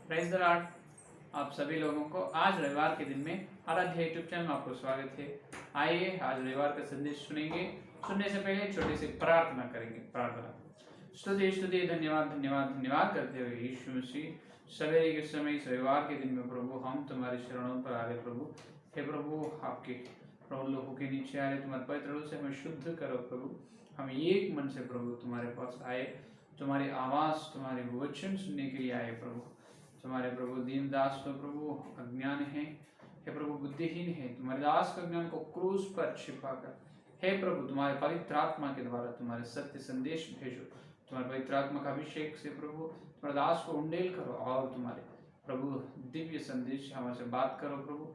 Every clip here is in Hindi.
Praise the Lord. आप सभी लोगों को आज रविवार के दिन में आराध्य यूट्यूब चैनल में आपको स्वागत है। आइए आज रविवार का संदेश सुनेंगे। सुनने से पहले छोटी सी प्रार्थना करेंगे। प्रार्थना। स्तुति स्तुति धन्यवाद धन्यवाद धन्यवाद करते हुए यीशु मसीह सवेरे के समय इस रविवार के दिन में प्रभु हम तुम्हारे शरणों पर आ रहे प्रभु। हे प्रभु आपके प्रभु लोगों के नीचे आ रहे तुम्हारे पवित्र से हमें शुद्ध करो प्रभु। हम एक मन से प्रभु तुम्हारे पास आए, तुम्हारी आवाज़ तुम्हारे वचन सुनने के लिए आए प्रभु। तुम्हारे प्रभु दीनदास तो प्रभु अज्ञान है, हे प्रभु बुद्धिहीन है। तुम्हारे दास का ज्ञान को क्रूस पर छिपा कर हे प्रभु तुम्हारे पवित्र आत्मा के द्वारा तुम्हारे सत्य संदेश भेजो। तुम्हारे पवित्र आत्मा का अभिषेक से प्रभु तुम्हारे दास को उंडेल करो और तुम्हारे प्रभु दिव्य संदेश हमारे बात करो प्रभु।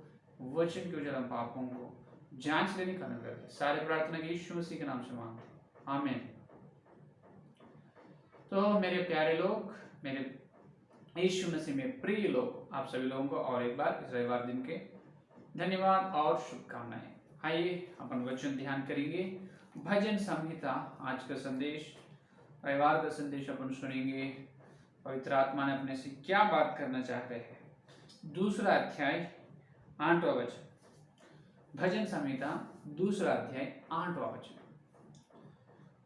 वचन के उजल पापों को जांच लेने का अनुग्रह दे। सारे प्रार्थना के यीशु मसीह के नाम से मांगते आमीन। तो मेरे प्यारे लोग, मेरे यीशु मसीह में प्रिय लोग, आप सभी लोगों को और एक बार इस रविवार दिन के धन्यवाद और शुभकामनाएं। आइए अपन वचन ध्यान करेंगे। भजन संहिता आज का संदेश, रविवार का संदेश अपन सुनेंगे। पवित्र आत्मा ने अपने से क्या बात करना चाहते हैं। दूसरा अध्याय 8वां वचन। भजन संहिता दूसरा अध्याय 8वां वचन।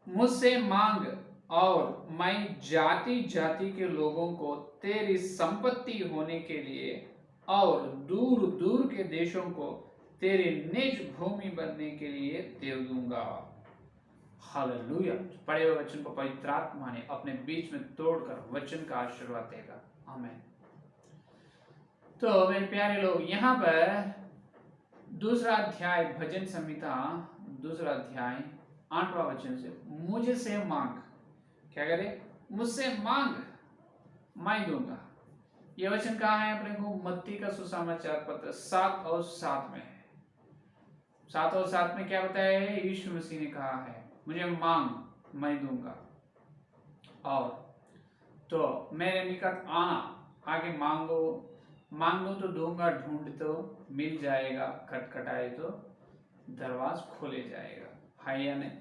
मुझसे मांग और मैं जाति जाति के लोगों को तेरी संपत्ति होने के लिए और दूर दूर के देशों को तेरी निज भूमि बनने के लिए दे दूंगा। हालेलुया। पढ़े हुए वचन को पवित्र आत्मा ने अपने बीच में तोड़कर वचन का आशीर्वाद देगा। आमीन। तो मेरे प्यारे लोग, यहाँ पर दूसरा अध्याय भजन संहिता दूसरा अध्याय 8वां वचन से मुझसे मांग, क्या करे? मुझसे मांग मैं दूंगा। यह वचन कहा है अपने को मत्ती का सुसमाचार पत्र 7 और 7 में है। 7 और 7 में क्या बताया है? यीशु मसीह ने कहा है मुझे मांग मैं दूंगा, और तो मेरे निकट आना, आगे मांगो, मांगो तो दूंगा, ढूंढ तो मिल जाएगा, खटखटाए तो दरवाज खोले जाएगा। है या नहीं?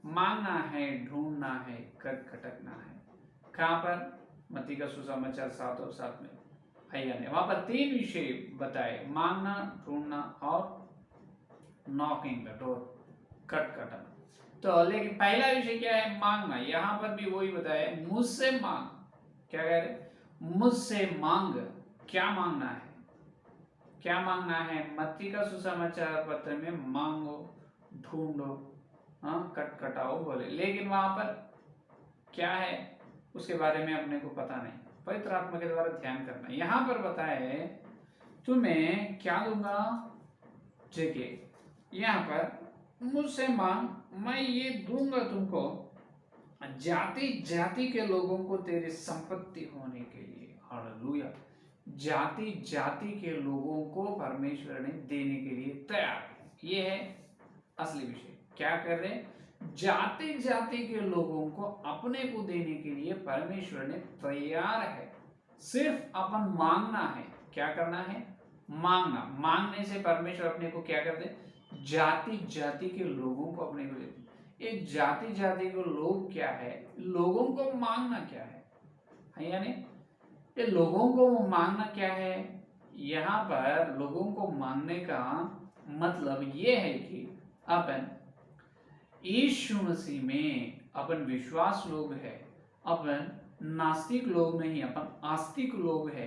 मांगना है, ढूंढना है, खटखटकना है। कहाँ पर? मत्ती का सुसमाचार 7 और 7 में। है या नहीं? वहां पर 3 विषय बताए, मांगना, ढूंढना और नॉकिंग द डोर, खटखटाना। तो लेकिन पहला विषय क्या है? मांगना। यहाँ पर भी वही बताया, मुझसे मांग। क्या कह रहे? मुझसे मांग। क्या मांगना है? क्या मांगना है? मत्ती का सुसमाचार पत्र में मांगो, ढूंढो, हाँ, खटखटाओ बोले, लेकिन वहां पर क्या है उसके बारे में अपने को पता नहीं। पवित्र आत्मा के द्वारा ध्यान करना। यहाँ पर बताए तुम्हें क्या दूंगा? जगह। यहाँ पर मुझसे मांग मैं ये दूंगा तुमको, जाति जाति के लोगों को तेरी संपत्ति होने के लिए। हालेलुया। जाति जाति के लोगों को परमेश्वर ने देने के लिए तैयार है। ये है असली विषय। क्या कर रहे? जाति जाति के लोगों को अपने को देने के लिए परमेश्वर ने तैयार है। सिर्फ अपन मांगना है। क्या करना है? मांगना। मांगने से परमेश्वर अपने को क्या करते? जाति जाति के लोगों को अपने को देते। ये जाति जाति के लोग क्या है? लोगों को मांगना क्या है यानी ये लोगों को मांगना क्या है? यहाँ पर लोगों को मांगने का मतलब ये है कि अपन यीशु मसीह में अपन विश्वास लोग है। अपन नास्तिक लोग नहीं, अपन आस्तिक लोग है।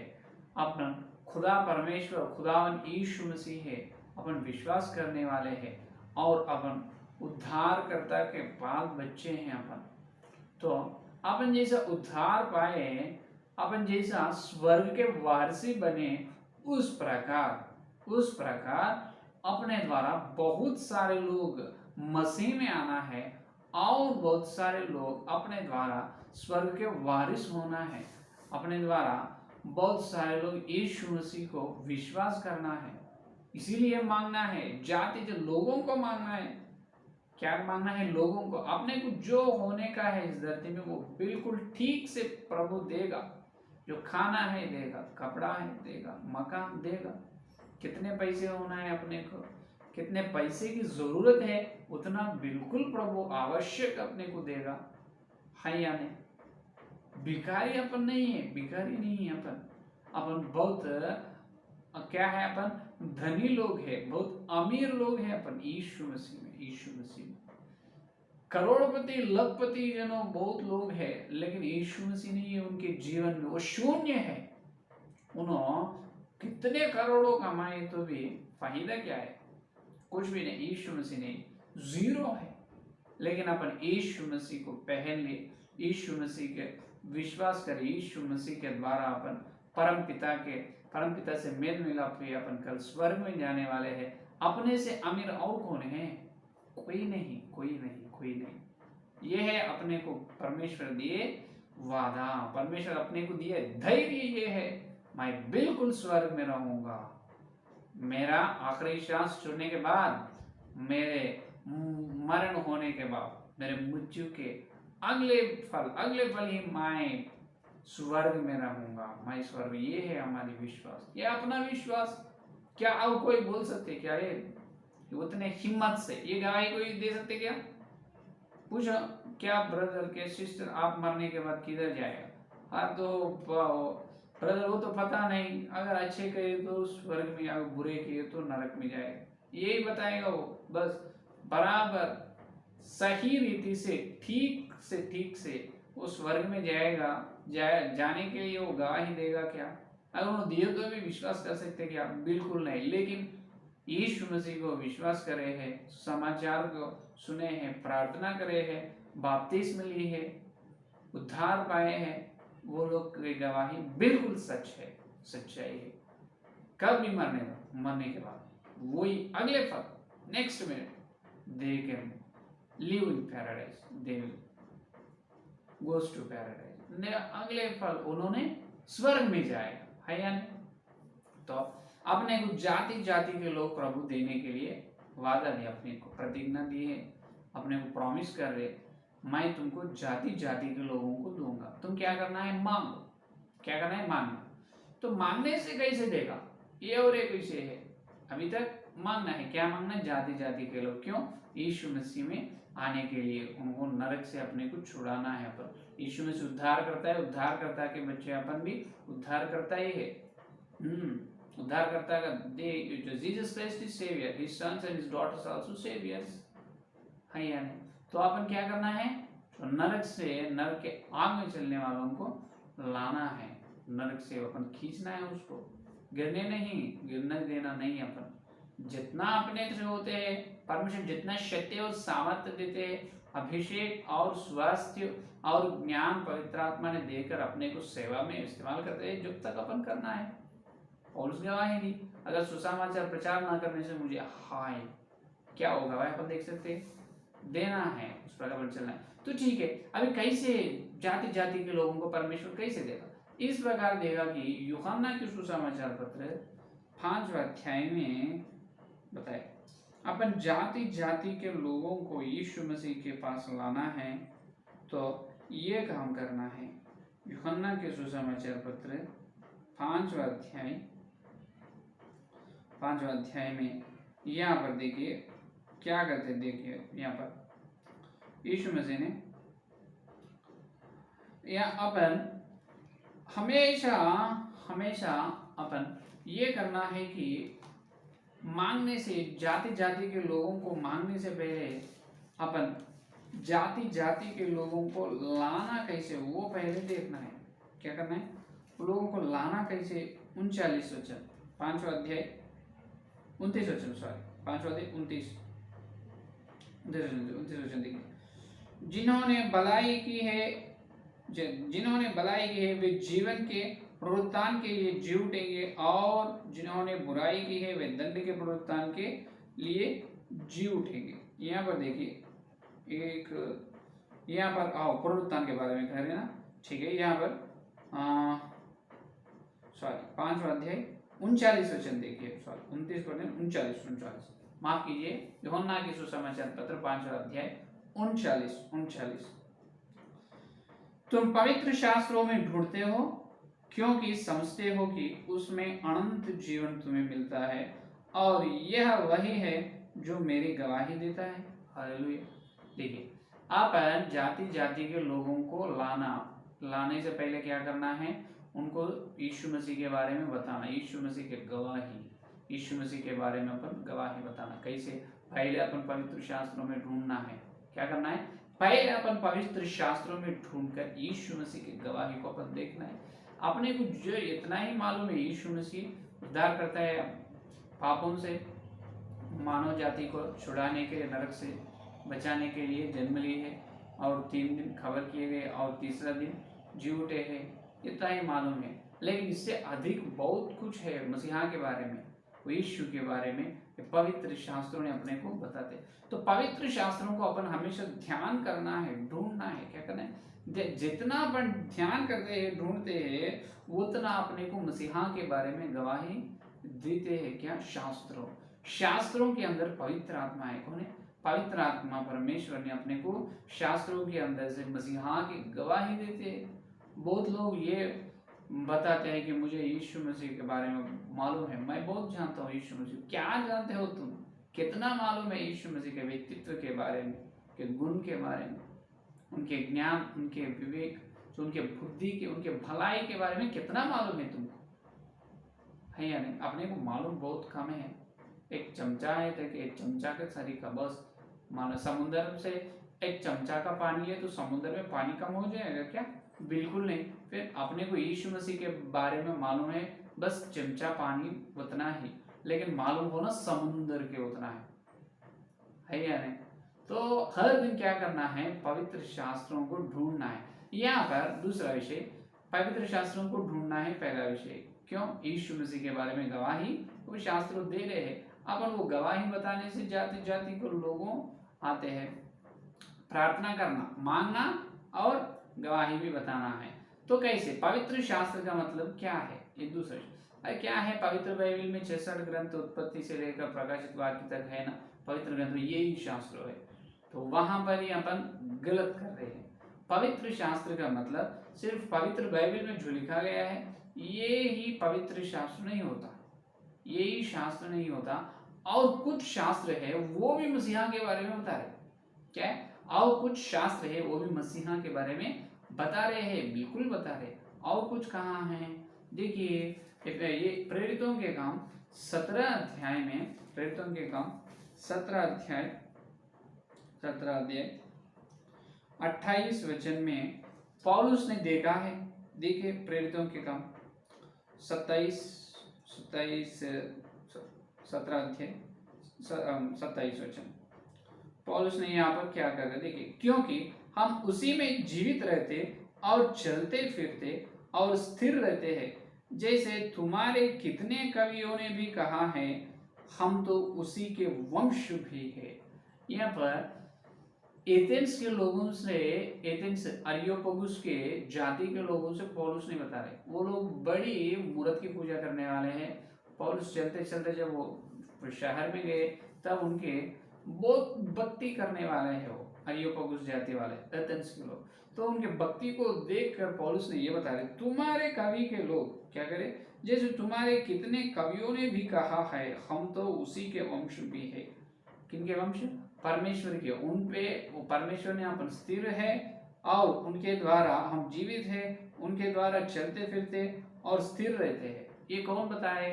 अपन खुदा परमेश्वर खुदावन यीशु मसीह है, अपन विश्वास करने वाले हैं और अपन उद्धारकर्ता के बाल बच्चे हैं अपन। तो अपन जैसा उद्धार पाए, अपन जैसा स्वर्ग के वारसी बने, उस प्रकार अपने द्वारा बहुत सारे लोग मसीह में आना है और बहुत सारे लोग अपने द्वारा स्वर्ग के वारिस होना है। अपने द्वारा बहुत सारे लोग यीशु मसीह को विश्वास करना है। इसीलिए मांगना है। जाति जो लोगों को मांगना है। क्या मांगना है? लोगों को। अपने को जो होने का है इस धरती में वो बिल्कुल ठीक से प्रभु देगा। जो खाना है देगा, कपड़ा है देगा, मकान देगा। कितने पैसे होना है अपने को, कितने पैसे की जरूरत है, उतना बिल्कुल प्रभु आवश्यक अपने को देगा। है या नहीं? भिखारी अपन नहीं है, भिखारी नहीं है अपन। अपन बहुत क्या है, अपन धनी लोग हैं, बहुत अमीर लोग हैं अपन यीशु मसीह में। यीशु मसीह में करोड़पति लखपति जनो बहुत लोग हैं, लेकिन यीशु मसीह नहीं है उनके जीवन में, वो शून्य है। उन्होंने कितने करोड़ों कमाए तो भी फायदा क्या है? कुछ भी नहीं। यीशु मसीह नहीं, जीरो है। लेकिन अपन यीशु मसीह को पहन ले, यीशु मसीह के विश्वास करें, यीशु मसीह के द्वारा अपन परम पिता से मेल मिलाप हुए, अपन कल स्वर्ग में जाने वाले हैं। अपने से अमीर और कौन है? कोई नहीं, कोई नहीं, कोई नहीं। ये है अपने को परमेश्वर दिए वादा, परमेश्वर अपने को दिए धैर्य। ये है मैं बिल्कुल स्वर्ग में रहूंगा। मेरा आखिरी सांस छोड़ने के बाद, मेरे मरण होने के बाद, मेरे मृत्यु के अगले फल ही मैं स्वर्ग में रहूंगा। मैं स्वर्ग, ये है हमारी विश्वास, ये अपना विश्वास। क्या अब कोई बोल सकते क्या? ये उतने हिम्मत से ये गवाही कोई दे सकते क्या? पूछो, क्या ब्रदर के सिस्टर आप मरने के बाद किधर जाएगा? हाँ तो ब्रदर वो तो पता नहीं, अगर अच्छे किए तो स्वर्ग में, अगर बुरे किए तो नरक में जाएगा, यही बताएगा वो। बस बराबर सही रीति से ठीक से वो स्वर्ग में जाएगा। जाने के लिए वो गवाही देगा क्या? अगर वो दिए तो भी विश्वास कर सकते क्या? बिल्कुल नहीं। लेकिन यीशु मसीह को विश्वास करे हैं, समाचार को सुने हैं, प्रार्थना करे हैं, बपतिस्म ली है, उद्धार पाए हैं, वो लोग की गवाही बिल्कुल सच है, सच्चाई है। कब भी मरने के बाद वही अगले फल, next minute they can live in paradise, they goes to paradise. अगले फल उन्होंने स्वर्ग में जाएगा, है या नहीं? तो अपने को जाति जाति के लोग प्रभु देने के लिए वादा दिया, अपने को प्रतिज्ञा दी है, अपने को प्रॉमिस कर रहे, मैं तुमको जाति जाति के लोगों को दूंगा। तुम क्या करना है? मांगो। क्या करना है? मांगना। तो मांगने से कैसे देगा? ये और एक विषय है। अभी तक मांगना है। क्या मांगना है? जाति जाति के लोग। क्यों? यीशु मसीह में आने के लिए, उनको नरक से अपने को छुड़ाना है। पर यीशु मसीह उद्धार करता है, उद्धारकर्ता के बच्चे अपन भी उद्धार करता ही है। उद्धारकर्ता का जो Jesus Christ is saviour, his sons and his daughters also saviours, है या नहीं? तो अपन क्या करना है? तो नरक से, नरक के आग में चलने वालों को लाना है, नरक से अपन खींचना है उसको, गिरने देना नहीं। अपन जितना अपने से होते हैं, परमेश्वर जितना शक्ति और सामर्थ्य देते हैं, अभिषेक और स्वास्थ्य और ज्ञान पवित्र आत्मा ने देकर अपने को सेवा में इस्तेमाल करते हैं, जब तक अपन करना है। और उस गवाही दी, अगर सुसमाचार प्रचार ना करने से मुझे हाय क्या होगा भाई, अपन देख सकते हैं, देना है, उस पर अपन चलना है। तो ठीक है, अभी कैसे जाति जाति के लोगों को परमेश्वर कैसे देगा? इस प्रकार देगा कि यूहन्ना के सुसमाचार पत्र 5वें अध्याय में बताए, अपन जाति जाति के लोगों को यीशु मसीह के पास लाना है। तो ये काम करना है। यूहन्ना के सुसमाचार पत्र 5वां अध्याय में यहाँ पर देखिए क्या करते, देखिए यहाँ पर यीशु मसीह ने, यहाँ अपन हमेशा अपन ये करना है कि मांगने से, जाति जाति के लोगों को मांगने से पहले अपन जाति जाति के लोगों को लाना कैसे, वो पहले देखना है। क्या करना है? लोगों को लाना कैसे? 39 वचन, 5वां अध्याय 29 वचन, सॉरी 5वां अध्याय 29 वचन देखिए, जिन्होंने भलाई की है वे जीवन के पुनरुत्थान के लिए जी उठेंगे, और जिन्होंने बुराई की है वे दंड के पुनरुत्थान के लिए जी उठेंगे। यहाँ पर देखिए, एक यहाँ पर पुनरुत्थान के बारे में कह रहे हैं ना, ठीक है। यहाँ पर सॉरी 5वां अध्याय 39 वचन देखिए, सॉरी 29 माफ कीजिए, यूहन्ना के सुसमाचार पत्र 5वां अध्याय 39। तुम पवित्र शास्त्रों में ढूंढते हो क्योंकि समझते हो कि उसमें अनंत जीवन तुम्हें मिलता है, और यह वही है जो मेरी गवाही देता है। हालेलुया। देखिए, आप जाति जाति के लोगों को लाने से पहले क्या करना है? उनको यीशु मसीह के बारे में बताना, यीशु मसीह के गवाही, यीशु मसीह के बारे में अपन गवाही बताना। कैसे? पहले अपन पवित्र शास्त्रों में ढूंढना है। क्या करना है? पहले अपन पवित्र शास्त्रों में ढूंढकर यीशु मसीह की गवाही को अपन देखना है। अपने को जो इतना ही मालूम है, यीशु मसीह उद्धार करता है पापों से, मानव जाति को छुड़ाने के लिए, नरक से बचाने के लिए जन्म लिए है, और 3 दिन खबर किए गए और तीसरा दिन जी उठे हैं, इतना ही मालूम है। लेकिन इससे अधिक बहुत कुछ है मसीहा के बारे में, यीशु के बारे में, पवित्र शास्त्रों ने अपने को बताते। तो पवित्र शास्त्रों को अपन हमेशा ध्यान करना है, ढूंढना है। क्या करना है? जितना अपन ध्यान करते हैं, ढूंढते हैं, उतना अपने को मसीहा के बारे में गवाही देते हैं। क्या? शास्त्रों के अंदर पवित्र आत्मा है। कौन है? पवित्र आत्मा, परमेश्वर ने अपने को शास्त्रों के अंदर से मसीहा की गवाही देते हैं। बहुत लोग ये बताते हैं कि मुझे यीशु मसीह के बारे में मालूम है, मैं बहुत जानता हूँ यीशु मसीह। क्या जानते हो तुम? कितना मालूम है यीशु मसीह के व्यक्तित्व के बारे में, के गुण के बारे में, उनके ज्ञान, उनके विवेक, उनके बुद्धि के, उनके भलाई के बारे में कितना मालूम है तुमको? है या नहीं? अपने को मालूम बहुत कम है। एक चमचा है तो एक चमचा के तरीका बस। मानो समुद्र से एक चमचा का पानी है तो समुद्र में पानी कम हो जाएगा क्या? बिल्कुल नहीं। फिर अपने को यीशु मसीह के बारे में मालूम है बस चमचा पानी उतना ही, लेकिन मालूम होना समुद्र के उतना है या नहीं? तो हर दिन क्या करना है? पवित्र शास्त्रों को ढूंढना है। यहाँ पर दूसरा विषय, पवित्र शास्त्रों को ढूंढना है, पहला विषय। क्यों? यीशु मसीह के बारे में गवाही वो शास्त्र दे रहे हैं, अपन वो गवाही बताने से जाति जाति को लोगों आते हैं। प्रार्थना करना, मांगना और गवाही भी बताना है। तो कैसे? पवित्र शास्त्र का मतलब क्या है? ये दूसरा अरे क्या है? पवित्र बाइबल में 66 ग्रंथ उत्पत्ति से लेकर प्रकाशित वाक्य तक है ना, पवित्र ग्रंथ यही शास्त्र है। तो वहां पर ही अपन गलत कर रहे हैं। पवित्र शास्त्र का मतलब सिर्फ पवित्र बाइबल में जो लिखा गया है ये ही पवित्र शास्त्र नहीं होता, यही शास्त्र नहीं होता। और कुछ शास्त्र है वो भी मसीहा के बारे में बता रहे। क्या? और कुछ शास्त्र है वो भी मसीहा के बारे में बता रहे हैं, बिल्कुल बता रहे। और कुछ कहाँ है? देखिए ये प्रेरितों के काम 17 अध्याय में, प्रेरितों के काम 17 अध्याय 28 वचन में पौलुस ने देखा है। देखिए प्रेरितों के काम 27 वचन, पौलुस ने यहाँ पर क्या कर रहे? देखिए, क्योंकि हम उसी में जीवित रहते और चलते फिरते और स्थिर रहते हैं, जैसे तुम्हारे कितने कवियों ने भी कहा है, हम तो उसी के वंश भी है। यहाँ पर एथेंस के लोगों से, एथेंस अरियोपगुस के जाति के लोगों से पौलुस नहीं बता रहे, वो लोग बड़ी मूर्त की पूजा करने वाले हैं। पौलुस चलते चलते जब वो शहर में गए तब उनके बहुत भक्ति करने वाले हैं वो अरियोपगुस जाति वाले एथेंस के लोग। तो उनके भक्ति को देखकर पौलुस ने ये बता रहे, तुम्हारे कवि के लोग क्या करे? जैसे तुम्हारे कितने कवियों ने भी कहा है, हम तो उसी के वंश भी है। किनके वंश? परमेश्वर के। उन पे वो परमेश्वर ने अपन स्थिर है और उनके द्वारा हम जीवित है, उनके द्वारा चलते फिरते और स्थिर रहते हैं। ये कौन बताए?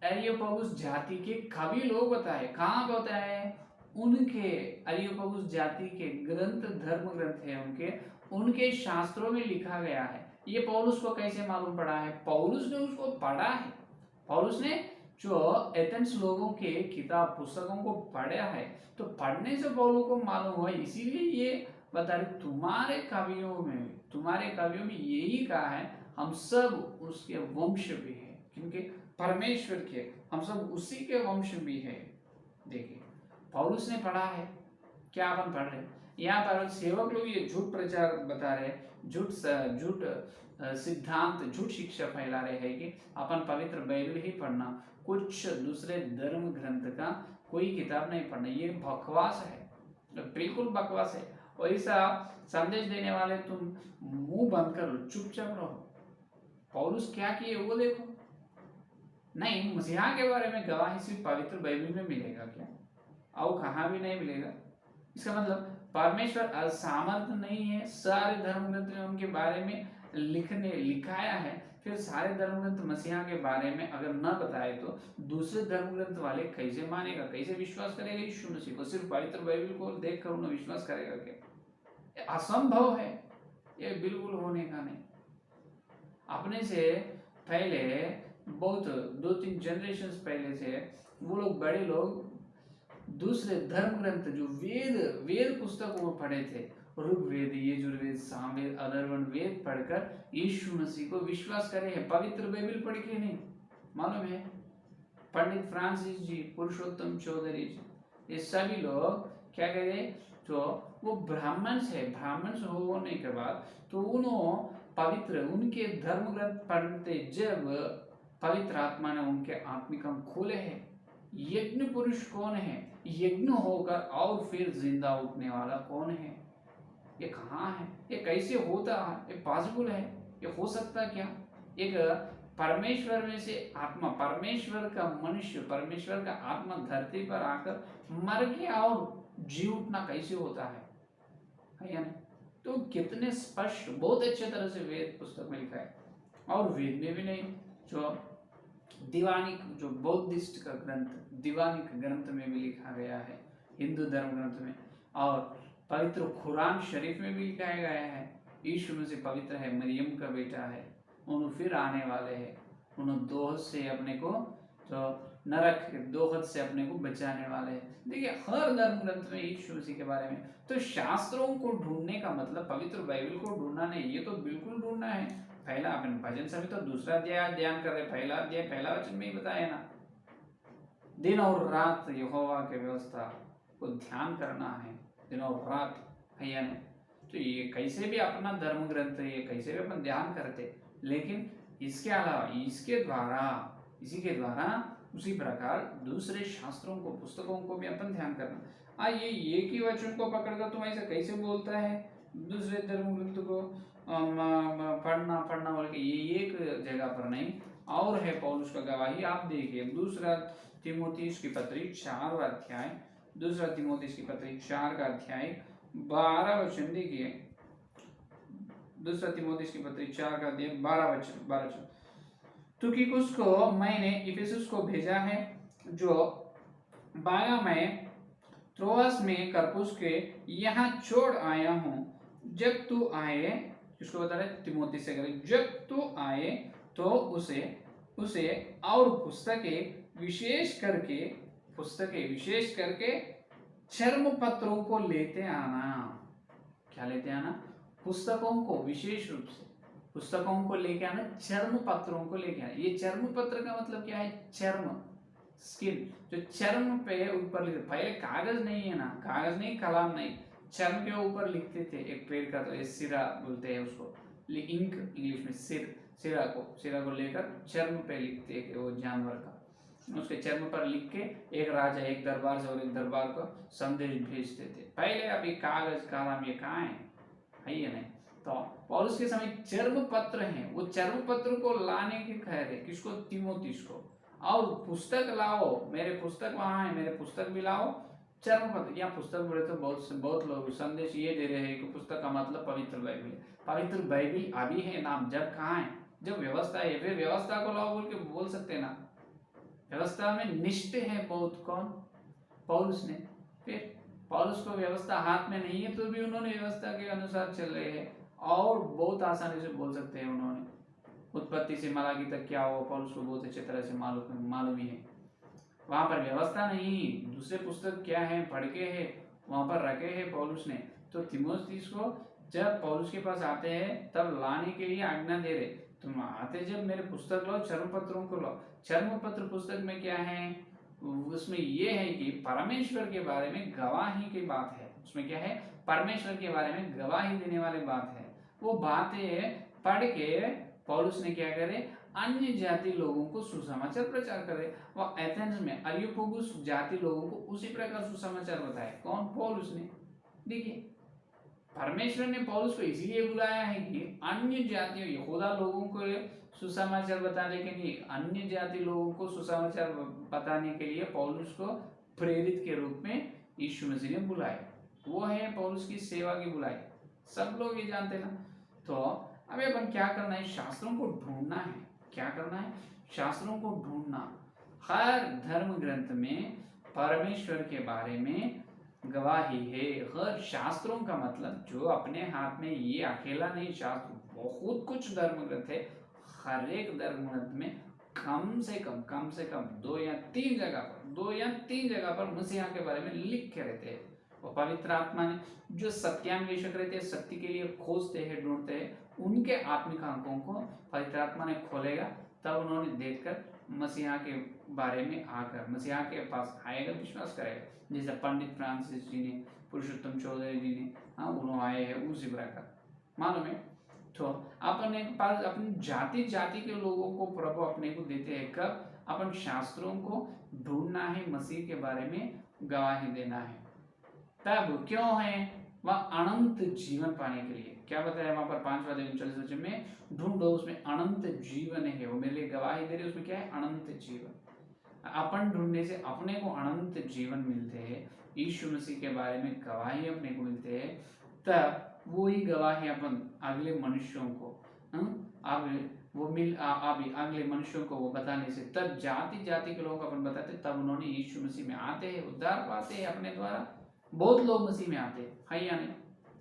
अरियोपगुस जाति के कवि लोग बताए। कहाँ बताए? उनके अरियोपगुस जाति के ग्रंथ, धर्म ग्रंथ है उनके शास्त्रों में लिखा गया है। ये पौलुस को कैसे मालूम पड़ा है? पौलुस ने उसको पढ़ा है। पौलुस ने जो एथेंस लोगों के किताब पुस्तकों को पढ़ा है, तो पढ़ने से पौलुस को मालूम हुआ, इसीलिए ये बता रहे तुम्हारे कवियों में यही कहा है, हम सब उसके वंश भी है। क्योंकि परमेश्वर के, हम सब उसी के वंश भी है। देखिए पौलुस ने पढ़ा है, क्या अपन पढ़ रहे? यहाँ पर सेवक लोग ये झूठ प्रचार बता रहे, झूठ सिद्धांत, झूठ शिक्षा फैला रहे हैं कि अपन पवित्र बाइबल ही पढ़ना, कुछ दूसरे धर्म ग्रंथ का कोई किताब नहीं पढ़ना। ये बकवास है, बिल्कुल बकवास है। वैसा संदेश देने वाले तुम मुंह बंद कर लो, चुपचाप रहो। पौलुस क्या किए वो देखो। नहीं, मसीहा के बारे में गवाही सिर्फ पवित्र बाइबल में मिलेगा क्या? और कहाँ भी नहीं मिलेगा। इसका मतलब परमेश्वर असामर्थ नहीं है सारे धर्म ग्रंथ में उनके बारे में लिखाया है, फिर सारे धर्म ग्रंथ मसीहा के बारे में अगर न बताए तो दूसरे धर्म ग्रंथ वाले कैसे मानेगा, कैसे विश्वास करेगा यीशु मसीह को? सिर्फ पवित्र बाइबल को देखकर उन्हें विश्वास करेगा क्या? ये असंभव है, ये बिल्कुल होने का नहीं। अपने से पहले बहुत 2-3 जनरेशन पहले से वो लोग बड़े लोग दूसरे धर्म ग्रंथ जो वेद पुस्तकों को पढ़े थे, ऋग्वेद, यजुर्वेद, सामवेद, अथर्वण वेद पढ़कर यीशु मसीह को विश्वास करे हैं, पवित्र बाइबल पढ़ के नहीं। मालूम है पंडित फ्रांसिस जी, पुरुषोत्तम चौधरी जी, ये सभी लोग क्या कहते, तो वो ब्राह्मण होने के बाद तो उन्होंने पवित्र उनके धर्म ग्रंथ पढ़ते जब पवित्र आत्मा ने उनके आत्मिक अंग खोले हैं। यज्ञ पुरुष कौन है? यज्ञ होकर और फिर जिंदा उठने वाला कौन है? ये कहाँ है? ये कैसे होता है? ये पॉसिबल है? ये हो सकता क्या? एक परमेश्वर में से आत्मा, परमेश्वर का मनुष्य, परमेश्वर का आत्मा धरती पर आकर मर गया और जी उठना कैसे होता है या नहीं? तो कितने स्पष्ट, बहुत अच्छे तरह से वेद पुस्तक में लिखा है। और वेद में भी नहीं, जो दीवानिक, जो बौद्धिस्ट का ग्रंथ, दीवानिक ग्रंथ में भी लिखा गया है, हिंदू धर्म ग्रंथ में, और पवित्र कुरान शरीफ में भी लिखा गया है यीशु मसीह पवित्र है, मरियम का बेटा है, उन्होंने फिर आने वाले हैं, उन्होंने दोहत से अपने को, तो नरक दोहत से अपने को बचाने वाले हैं। देखिए हर धर्म ग्रंथ में यीशु मसीह के बारे में। तो शास्त्रों को ढूंढने का मतलब पवित्र बाइबल को ढूंढना नहीं, ये तो बिल्कुल ढूंढना है। पहला अपन भजन संहिता तो दूसरा अध्याय ध्यान कर रहे, पहला अध्याय पहला वचन में ही बताया ना, दिन और रात यहोवा के व्यवस्था को ध्यान करना है, दिन और रात है या नहीं? तो ये कैसे भी अपना धर्म ग्रंथ है, ये कैसे भी अपन ध्यान करते, लेकिन इसके अलावा इसी के द्वारा उसी प्रकार दूसरे शास्त्रों को, पुस्तकों को भी अपन ध्यान करना। ये एक ही वचन को पकड़कर तुम ऐसा कैसे बोलता है दूसरे धर्म ग्रंथ को पढ़ना बोल के? ये एक जगह पर नहीं, और है पौलुस का गवाही। आप देखिए दूसरा तीमुथियुस की पत्री 4 अध्याय, दूसरा तीमुथियुस की पत्री 4 का अध्याय 12 वचन देखिए, दूसरा तीमुथियुस की पत्री 4 का अध्याय 12 वचन। तुकिकुस को मैंने इफिसुस को भेजा है, जो बागा में त्रोआस में करपुस के यहाँ छोड़ आया हूँ। जब तू आए, किसको बता रहे? तिमोथी से करें। जब तू आए तो उसे और पुस्तकें विशेष करके चर्म पत्रों को लेते आना। क्या लेते आना? पुस्तकों को, विशेष रूप से पुस्तकों को लेके आना, चर्म पत्रों को लेके आना। ये चर्म पत्र का मतलब क्या है? चर्म, स्किन, जो चर्म पे ऊपर लिखते। पहले कागज नहीं है ना, कागज नहीं, कलम नहीं, चर्म के ऊपर लिखते थे। एक पेड़ का, तो सिरा बोलते हैं उसको, इंक इंग्लिश में, सिरा को लेकर चर्म पे लिखते हैं वो जानवर का, उसके चर्म पर लिख के एक राजा एक दरबार से और एक दरबार को संदेश भेजते थे पहले। अभी कागज कलम ये कहाँ है ये नहीं। तो पौलुस के समय चर्म पत्र हैं, वो चर्म पत्र को लाने के कह रहे, किसको? तीमुथियुस को। और पुस्तक लाओ, मेरे पुस्तक वहां है, मेरे पुस्तक भी लाओ। चर्म पत्र या पुस्तक बोले तो बहुत लोग संदेश ये दे रहे हैं कि पुस्तक का मतलब पवित्र बाइबल है। पवित्र बाइबल अभी है नाम, जब कहाँ है? जब व्यवस्था है, फिर व्यवस्था को लाओ बोल के बोल सकते ना। व्यवस्था में निष्ठ है बहुत, कौन? पौलुस ने। फिर पौलुस को व्यवस्था हाथ में नहीं है तो भी उन्होंने व्यवस्था के अनुसार चल रहे हैं, और बहुत आसानी से बोल सकते हैं उन्होंने। उत्पत्ति से मलाकी तक क्या हुआ पौलुस को बहुत अच्छी तरह से मालूम ही है। वहां पर व्यवस्था नहीं, दूसरे पुस्तक क्या है पढ़ के है वहां पर रखे हैं पौलुस ने। तो तीमुथियुस को जब पौलुस के पास आते हैं तब लाने के लिए आज्ञा दे रहे, तुम आते जब मेरे पुस्तक लो, चर्म पत्रों को लो। चर्म पत्र पुस्तक में क्या है? उसमें ये है कि परमेश्वर के बारे में गवाही की बात है। उसमें क्या है? परमेश्वर के बारे में गवाही देने वाली बात है। वो बातें पढ़ के पौलुस ने क्या करे? अन्य जाति लोगों को सुसमाचार प्रचार करे। वह एथेंस में अरियोपगुस जाति लोगों को उसी प्रकार सुसमाचार बताए। कौन? पौलुस ने। देखिए परमेश्वर ने पौलुस को इसीलिए बुलाया है कि अन्य जातियों, यहूदा लोगों को सुसमाचार बताने के लिए, अन्य जाति लोगों को सुसमाचार बताने के लिए पौलुस को प्रेरित के रूप में यीशु मसीह ने बुलाया। वो है पौलुस की सेवा की बुलाई, सब लोग ये जानते ना। तो अभी अपन क्या करना है, शास्त्रों को ढूंढना है। क्या करना है, शास्त्रों को ढूंढना। हर धर्म ग्रंथ में परमेश्वर के बारे में गवाही है। हर शास्त्रों का मतलब जो अपने हाथ में ये अकेला नहीं, शास्त्र बहुत कुछ धर्म ग्रंथ है। हर एक धर्म ग्रंथ में कम से कम 2 या 3 जगह पर मसीहा के बारे में लिख के रहते हैं। वो पवित्र आत्मा ने जो सत्यान्वेषक रहते हैं, सत्य के लिए खोजते हैं, ढूंढते हैं, उनके आत्मिक आंखों को पवित्र आत्मा ने खोलेगा, तब उन्होंने देखकर मसीहा के बारे में आकर मसीहा के पास आएगा, विश्वास करेगा। जैसे पंडित फ्रांसिस जी ने, पुरुषोत्तम चौधरी जी ने, उन्होंने आए हैं, उसी प्रकार मालूम है। तो अपने पास अपनी जाति जाति के लोगों को प्रभु अपने को देते हैं। कब, अपन शास्त्रों को ढूंढना है, मसीह के बारे में गवाही देना है। तब क्यों है, वह अनंत जीवन पाने के लिए। क्या बताया वहां पर 5वां अध्याय 39 वचन में, ढूंढो उसमें अनंत जीवन है। वो मेरे लिए गवाही दे रहे, उसमें क्या है, अनंत जीवन। अपन ढूंढने से अपने को अनंत जीवन मिलते हैं, यीशु मसीह के बारे में गवाही अपने को मिलते हैं। तब वो ही गवाही अपन अगले मनुष्यों को अगले मनुष्यों को वो बताने से, तब जाति जाति के लोग अपन बताते, तब उन्होंने यीशु मसीह में आते हैं, उद्धार पाते हैं अपने द्वारा। बहुत लोग मसीह में आते हैं, है या नहीं।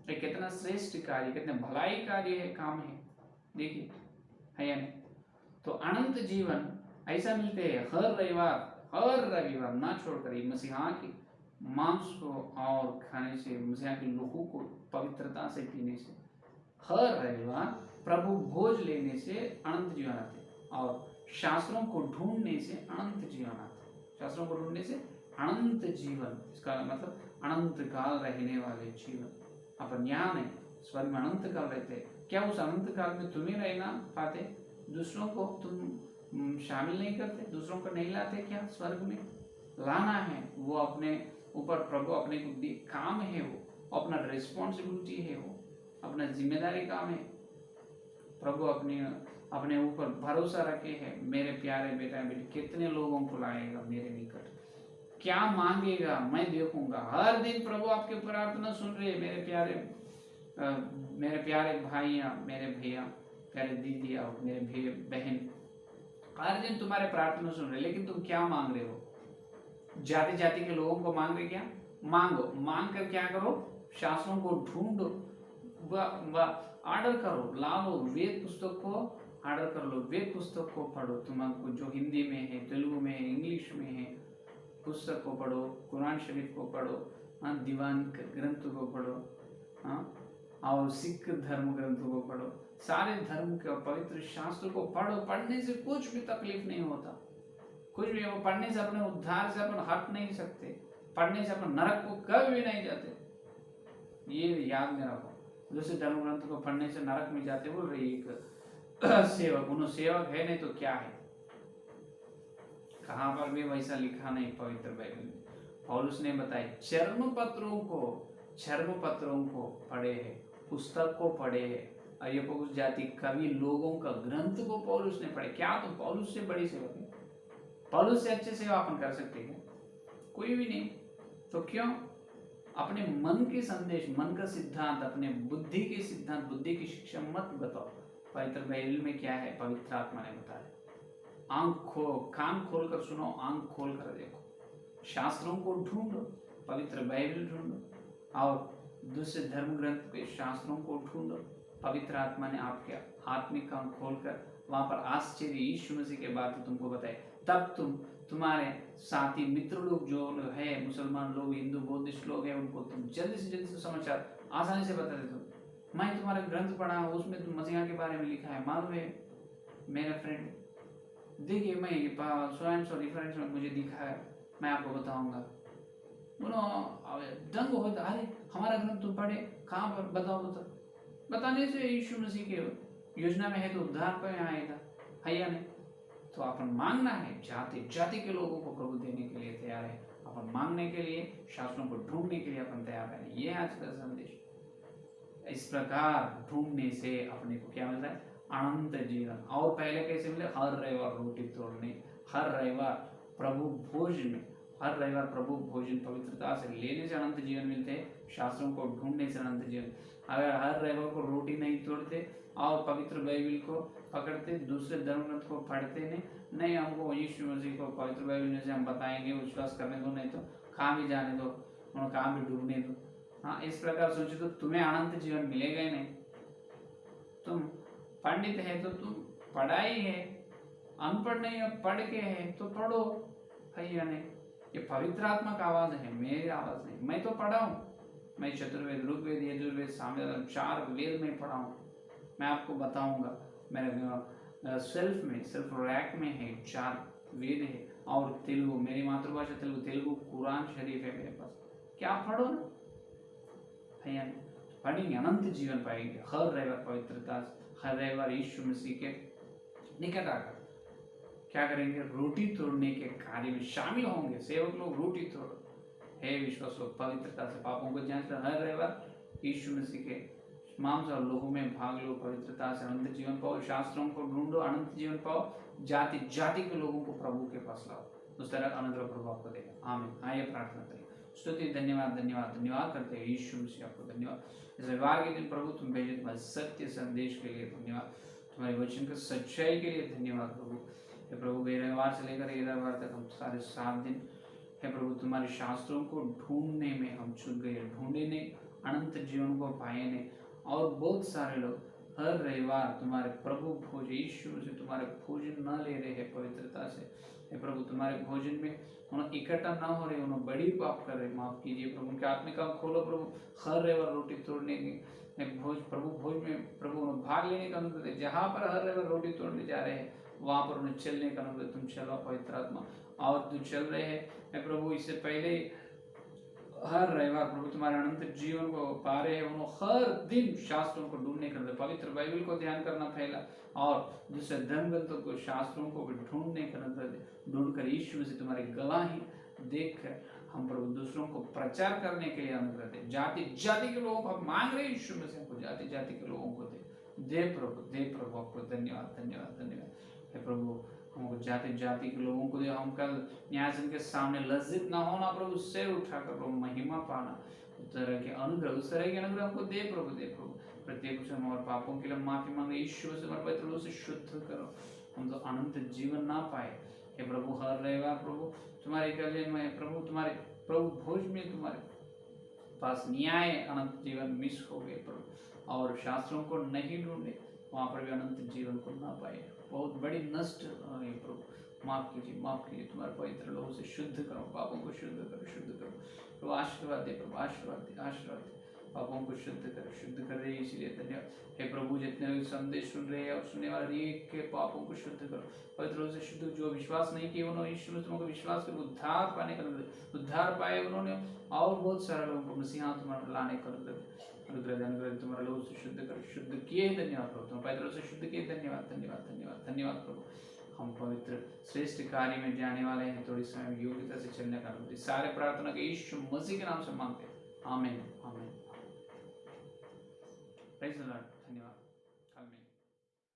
ये कितना श्रेष्ठ कार्य, कितने भलाई कार्य है, काम है, देखिए, है या नहीं। तो अनंत जीवन ऐसा मिलते हैं हर रविवार ना छोड़कर, मसीहा के मांस को और खाने से, मसीहा के लोगों को पवित्रता से पीने से, हर रविवार प्रभु भोज लेने से अनंत जीवन आते, और शास्त्रों को ढूंढने से अनंत जीवन आते। शास्त्रों को ढूंढने से अनंत जीवन, इसका मतलब अनंत काल रहने वाले जीवन। अपन यहाँ नहीं, स्वर्ग में अनंत काल रहते। क्या उस अनंत काल में तुम्हें रहना पाते, दूसरों को तुम शामिल नहीं करते, दूसरों को नहीं लाते? क्या स्वर्ग में लाना है, वो अपने ऊपर प्रभु अपने को काम है, वो अपना रिस्पॉन्सिबिलिटी है, वो अपना जिम्मेदारी काम है। प्रभु अपने ऊपर भरोसा रखे है। मेरे प्यारे बेटा बेटी कितने लोगों को लाएगा मेरे निकट, क्या मांगेगा मैं देखूंगा। हर दिन प्रभु आपके प्रार्थना सुन रहे, मेरे प्यारे भाइयाँ, मेरे भैया, प्यारे दीदी और मेरे बहन, हर दिन तुम्हारे प्रार्थना सुन रहे। लेकिन तुम क्या मांग रहे हो? जाति जाति के लोगों को मांग रहे, क्या मांगो, मांग कर क्या करो, शास्त्रों को ढूंढो, ऑर्डर करो, ला लो, वेद पुस्तक को ऑर्डर कर लो, वेद पुस्तक को पढ़ो। तुमको जो हिंदी में है, तेलुगु में है, इंग्लिश में है, पुस्तक को पढ़ो, कुरान शरीफ को पढ़ो, दीवान ग्रंथ को पढ़ो, और सिख धर्म ग्रंथों को पढ़ो, सारे धर्म के पवित्र शास्त्र को पढ़ो। पढ़ने से कुछ भी तकलीफ नहीं होता, कुछ भी। वो पढ़ने से अपने उद्धार से अपन हट नहीं सकते, पढ़ने से अपन नरक को कभी भी नहीं जाते, ये याद में रखो। दूसरे धर्म ग्रंथ को पढ़ने से नरक में जाते बोल रही एक सेवक, उन्होंने सेवक है नहीं तो क्या है, कहां पर भी वैसा लिखा नहीं पवित्र बाइबल में। पौलुस ने बताया चर्म पत्रों को पढ़े है, पुस्तक को पढ़े है, अरियोपगुस जाति कवि लोगों का ग्रंथ को पौलुस ने पढ़े। क्या तुम पौलुस से बड़ी सेवक है? पौलुस से अच्छे सेवा अपन कर सकते हैं? कोई भी नहीं। तो क्यों अपने मन के संदेश, मन का सिद्धांत, अपने बुद्धि के सिद्धांत, बुद्धि की शिक्षा मत बताओ। पवित्र बाइबल में क्या है, पवित्र आत्मा ने बताया। कान खोल कर सुनो, आंख खोल कर देखो, शास्त्रों को ढूंढो, पवित्र बाइबल ढूंढो, और दूसरे धर्म ग्रंथ के शास्त्रों को ढूंढो। पवित्र आत्मा ने आपके आत्मिक कान खोलकर वहां पर आश्चर्य यीशु मसीह के बात तुमको बताए। तब तुम्हारे साथी मित्र लोग जो है, मुसलमान लोग, हिंदू बुद्धिस्ट लोग हैं, उनको तुम जल्दी से समाचार आसानी से बता देते हो। मैं तुम्हारा ग्रंथ पढ़ा, उसमें तुम मसीहा के बारे में लिखा है, मालूम है मेरे फ्रेंड, देखिए मैं स्वयं रिफरेंस में मुझे दिखा है, मैं आपको बताऊंगा। दंग होता, अरे हमारा ग्रंथ तुम पढ़े, कहाँ पर बताओ तो। बताने से यीशु मसीह के योजना में है तो उद्धार पर आएगा, है या नहीं। तो अपन मांगना है, जाति जाति के लोगों को प्रभु देने के लिए तैयार है। अपन मांगने के लिए, शास्त्रों को ढूंढने के लिए अपन तैयार है। ये आज का संदेश। इस प्रकार ढूंढने से अपने को क्या मिलता है, अनंत जीवन। और पहले कैसे मिले, हर रविवार रोटी तोड़ने, हर रविवार प्रभु भोज में हर रविवार प्रभु भोजन पवित्रता से लेने से अनंत जीवन मिलते हैं, शास्त्रों को ढूंढने से अनंत जीवन। अगर हर रविवार को रोटी नहीं तोड़ते और पवित्र बाइबल को पकड़ते, दूसरे धर्म ग्रंथ को पढ़ते नहीं हमको यीशु मसीह को पवित्र बाइबल में से हम बताएंगे, विश्वास करने दो, नहीं तो कहाँ भी जाने दो, उन्हें कहाँ भी डूबने दो। हाँ, इस प्रकार सोचे तो तुम्हें अनंत जीवन मिलेगा ही नहीं। तुम पंडित है तो तुम पढ़ाई है, अनपढ़ नहीं है पढ़ के है तो पढ़ो भैया ने। ये पवित्र आत्मा का आवाज है, मेरी आवाज नहीं। मैं तो पढ़ा हूँ, मैं चतुर्वेद, ऋग्वेद, यजुर्वेद, सामवेद 4 वेद में पढ़ा हूँ। मैं आपको बताऊंगा, मेरे सेल्फ रैक में है 4 वेद है और तेलुगु, मेरी मातृभाषा तेलुगु कुरान शरीफ है मेरे पास। क्या पढ़ो ना भैया, पढ़ेंगे अनंत जीवन पाएंगे हर रविवार पवित्रता, हर रविवार यीशु मसीह के निकट आकर क्या करेंगे, रोटी तोड़ने के कार्य में शामिल होंगे। सेवक लोग रोटी तोड़ो, हे विश्वास लोग पवित्रता से पापों को जांच कर हर रविवार यीशु मसीह के मांस और लोगों में भाग लो, पवित्रता से अनंत जीवन पाओ, शास्त्रों को ढूंढो, अनंत जीवन पाओ, जाति जाति के लोगों को प्रभु के पास लाओ, उस तरह अनंत प्रभु आपको देगा। आमीन। आइए प्रार्थना करें। स्तुति, धन्यवाद धन्यवाद धन्यवाद करते हैं यीशु मसीह, आपको धन्यवाद इस रविवार के दिन प्रभु तुम भेजे तुम्हारे सत्य संदेश के लिए धन्यवाद, तुम्हारे वचन की सच्चाई के लिए धन्यवाद प्रभु। हे प्रभु, रविवार से लेकर ये रविवार तक हम सारे 7 दिन हे प्रभु तुम्हारे शास्त्रों को ढूंढने में हम चुन गए, ढूंढे नहीं, अनंत जीवन को पाए नहीं। और बहुत सारे लोग हर रविवार तुम्हारे प्रभु भोजन यीशु से तुम्हारे भोजन न ले रहे हैं पवित्रता से। हे प्रभु, तुम्हारे भोजन में उन्हें इकट्ठा ना हो रहे, उन्हें बड़ी पाप कर रहे, माफ कीजिए प्रभु। उनके आत्मिक आँख खोलो प्रभु, हर रविवार रोटी तोड़ने के भोज प्रभु भोज में प्रभु उन्हें भाग लेने का अनुमति दे। जहाँ पर हर रविवार रोटी तोड़ने जा रहे हैं वहाँ पर उन्हें चलने का अनुमति, तुम चलो पवित्र आत्मा। और तू चल रहे हैं प्रभु, इससे पहले हर रविवार प्रभु तुम्हारे अनंत जीवन को पा रहे हैं, उन्होंने हर दिन शास्त्रों को ढूंढने का, पवित्र बाइबल को ध्यान करना पहला, और दूसरे धर्म ग्रंथों को, शास्त्रों को भी ढूंढने का, ढूंढ कर यीशु से तुम्हारे गला ही देख कर हम प्रभु दूसरों को प्रचार करने के लिए अनुग्रह दे। जाति जाति के लोगों को हम मांग रहे हैं यीशु में से, हमको जाति जाति के लोगों को दे प्रभु। आपको धन्यवाद धन्यवाद धन्यवाद। हे प्रभु, हमको जाति जाति के लोगों को दे, हम कल न्यायासन के सामने लज्जित ना होना प्रभु, सिर उठाकर प्रभु महिमा पाना, उस तरह के अनुग्रह हमको दे प्रभु। प्रत्येक से हमारे पापों के लिए माफी मांगे यीशु से, हमारे पवित्र से शुद्ध करो, हम तो अनंत जीवन ना पाए। हे प्रभु, हर रविवार प्रभु तुम्हारे कल्याण में प्रभु, तुम्हारे प्रभु भोज में तुम्हारे पास न्याय अनंत जीवन मिस हो गए प्रभु, और शास्त्रों को नहीं ढूंढे, वहाँ पर भी अनंत जीवन को ना पाए। बहुत बड़ी नष्ट है प्रभु, माफ कीजिए, तुम्हारे पवित्र लोगों से शुद्ध करो, पापों को शुद्ध करो प्रभु। आशीर्वाद दे प्रभु, आशीर्वाद दे, पापों को शुद्ध कर रहे हैं, इसीलिए धन्यवाद। हे प्रभु, जितने लोग संदेश सुन रहे हैं और सुनने वाले एक के पापों को शुद्ध करो, पवित्र से शुद्ध। जो विश्वास नहीं किए उन्होंने यीशु मसीह को विश्वास कर उद्धार पाने का, उद्धार पाए उन्होंने, और बहुत सारे लोगों को मसीहा तुम्हारा लाने का अनुग्रह तुम्हारे लोगों से शुद्ध किए। धन्यवाद प्रभु, तुम पवित्र से शुद्ध किए। धन्यवाद प्रभु। हम पवित्र श्रेष्ठ कार्य में जाने वाले हैं, थोड़ी समय योग्यता से चलने का अनुमति। सारे प्रार्थना के यीशु मसीह के नाम से मांगते हैं, आमीन। Praise the Lord. धन्यवाद।